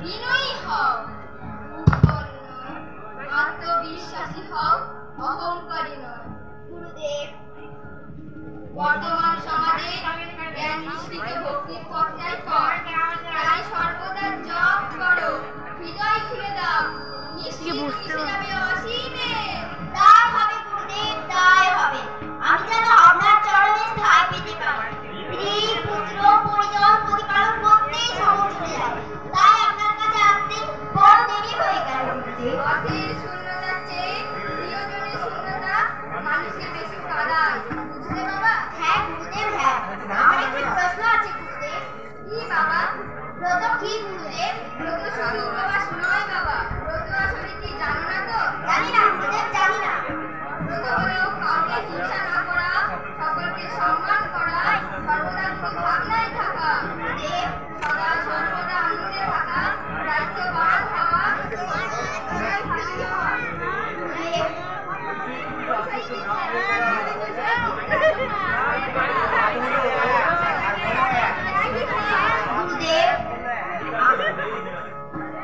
বিনয়ী হও, আত্মবিশ্বাসী হও, অহংকারী নয়। গুরুদেব, বর্তমান সমাজে জ্ঞান নিষ্ঠিত ভক্তির পথটাই পথ, তাই সর্বদা জপ করো, হৃদয় খুলে দাও, নিশ্চিত মিশে যাবে অসীমে। তাই হবে গুরুদেব, তাই হবে। আমি যেন আপনার চরণে স্থায়ী পেতে পারি। স্ত্রী, পুত্র, পরিজন প্রতিপালন করতেই সময় চলে যায়, তাই আপনার কাছে আসতে বড় দেরি হয়ে গেল। পথের শূন্যতার চেয়ে প্রিয়জনের শূন্যতা মানুষকে বেশি কাঁদায়, বুঝলে বাবা? হ্যাঁ গুরুদেব, হ্যাঁ। আমার একটি প্রশ্ন আছে গুরুদেব। কি বাবা? ব্রত কি গুরুদেব? ব্রত শুধু উপবাস নয় বাবা, ব্রত আসলে কি জানো না তো? জানি না গুরুদেব, জানি না। ব্রত হলো কাউকে হিংসা না করা, সকলকে সম্মান করা, সর্বদা শুধু ভাবনায় থাকা, গুরুদেব সদা সর্বদা আনন্দে থাকা, দায়িত্ববান হওয়া,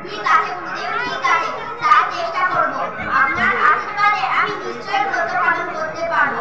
ঠিক আছে গুরুদেব, ঠিক আছে, তার চেষ্টা করবো। আপনার আশীর্বাদে আমি নিশ্চয়ই ব্রত পালন করতে পারবো।